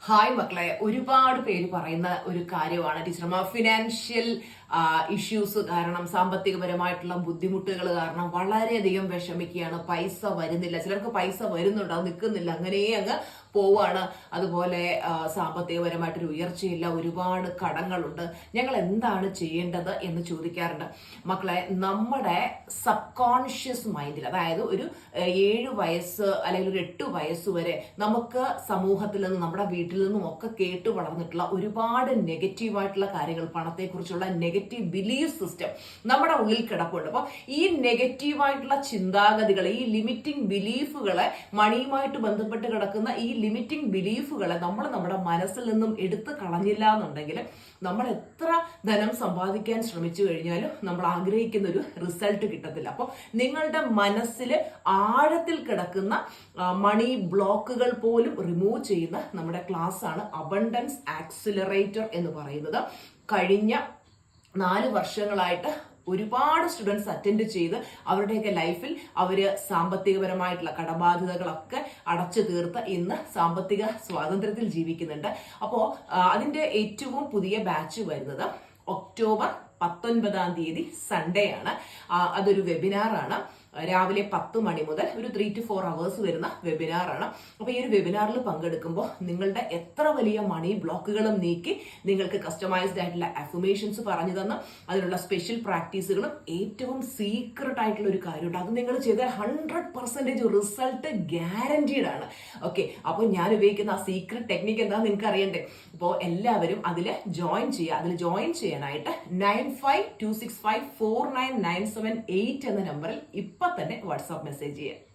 Hi മക്കളെ, ഒരുപാട് പേര് പറയുന്ന ഒരു കാര്യമാണ് ടീച്ചർമാർ ഫിനാൻഷ്യൽ ഇഷ്യൂസ് കാരണം, സാമ്പത്തികപരമായിട്ടുള്ള ബുദ്ധിമുട്ടുകൾ കാരണം വളരെയധികം വിഷമിക്കുകയാണ്. പൈസ വരുന്നില്ല, ചിലർക്ക് പൈസ വരുന്നുണ്ട്, അത് നിൽക്കുന്നില്ല, അങ്ങനെ അങ്ങ് പോവാണ്. അതുപോലെ സാമ്പത്തികപരമായിട്ടൊരു ഉയർച്ചയില്ല, ഒരുപാട് കടങ്ങളുണ്ട്. ഞങ്ങൾ എന്താണ് ചെയ്യേണ്ടത് എന്ന് ചോദിക്കാറുണ്ട്. മക്കളെ, നമ്മുടെ സബ് കോൺഷ്യസ് മൈൻഡിൽ, അതായത് ഒരു 7 വയസ്സ് അല്ലെങ്കിൽ ഒരു 8 വയസ്സ് വരെ നമുക്ക് സമൂഹത്തിൽ നിന്നും നമ്മുടെ വീട്ടിൽ നിന്നും ഒക്കെ കേട്ടു വളർന്നിട്ടുള്ള ഒരുപാട് നെഗറ്റീവായിട്ടുള്ള കാര്യങ്ങൾ, പണത്തെക്കുറിച്ചുള്ള നെഗറ്റീവ് ബിലീഫ് സിസ്റ്റം നമ്മുടെ ഉള്ളിൽ കിടപ്പുണ്ട്. അപ്പോൾ ഈ നെഗറ്റീവായിട്ടുള്ള ചിന്താഗതികളെ, ഈ ലിമിറ്റിംഗ് ബിലീഫുകളെ, മണിയുമായിട്ട് ബന്ധപ്പെട്ട് കിടക്കുന്ന ഈ ലിമിറ്റിംഗ് ബിലീഫുകളെ നമ്മൾ നമ്മുടെ മനസ്സിൽ നിന്നും എടുത്തു കളഞ്ഞില്ല എന്നുണ്ടെങ്കിൽ നമ്മൾ എത്ര ധനം സമ്പാദിക്കാൻ ശ്രമിച്ചു കഴിഞ്ഞാലും നമ്മൾ ആഗ്രഹിക്കുന്ന ഒരു റിസൾട്ട് കിട്ടത്തില്ല. അപ്പോൾ നിങ്ങളുടെ മനസ്സിൽ ആഴത്തിൽ കിടക്കുന്ന മണി ബ്ലോക്കുകൾ പോലും റിമൂവ് ചെയ്യുന്ന നമ്മുടെ ക്ലാസ് ആണ് അബണ്ടൻസ് ആക്സിലറേറ്റർ എന്ന് പറയുന്നത്. കഴിഞ്ഞ 4 വർഷങ്ങളായിട്ട് ഒരുപാട് സ്റ്റുഡൻസ് അറ്റൻഡ് ചെയ്ത് അവരുടെയൊക്കെ ലൈഫിൽ അവർ സാമ്പത്തികപരമായിട്ടുള്ള കടബാധ്യതകളൊക്കെ അടച്ചു തീർത്ത് ഇന്ന് സാമ്പത്തിക സ്വാതന്ത്ര്യത്തിൽ ജീവിക്കുന്നുണ്ട്. അപ്പോൾ അതിൻ്റെ ഏറ്റവും പുതിയ ബാച്ച് വരുന്നത് ഒക്ടോബർ 19-ാം തീയതി സൺഡേ ആണ്. അതൊരു വെബിനാറാണ്. രാവിലെ 10 മണി മുതൽ ഒരു 3 to 4 അവേഴ്സ് വരുന്ന വെബിനാറാണ്. അപ്പോൾ ഈ ഒരു വെബിനാറിൽ പങ്കെടുക്കുമ്പോൾ നിങ്ങളുടെ എത്ര വലിയ മണി ബ്ലോക്കുകളും നീക്കി നിങ്ങൾക്ക് കസ്റ്റമൈസ്ഡ് ആയിട്ടുള്ള അഫർമേഷൻസ് പറഞ്ഞു തന്ന് അതിനുള്ള സ്പെഷ്യൽ പ്രാക്ടീസുകളും ഏറ്റവും സീക്രട്ട് ആയിട്ടുള്ള ഒരു കാര്യമുണ്ട്. അത് നിങ്ങൾ ചെയ്താൽ 100% റിസൾട്ട് ഗ്യാരണ്ടീഡ് ആണ്. ഓക്കെ, അപ്പോൾ ഞാൻ ഉപയോഗിക്കുന്ന ആ സീക്രട്ട് ടെക്നിക്ക് എന്താണെന്ന് നിങ്ങൾക്ക് അറിയണ്ടേ? അപ്പോൾ എല്ലാവരും അതിൽ ജോയിൻ ചെയ്യുക. അതിൽ ജോയിൻ ചെയ്യാനായിട്ട് 9526549978 എന്ന നമ്പറിൽ ഇപ്പം തന്നെ വാട്സാപ്പ് മെസ്സേജ് ചെയ്യുക.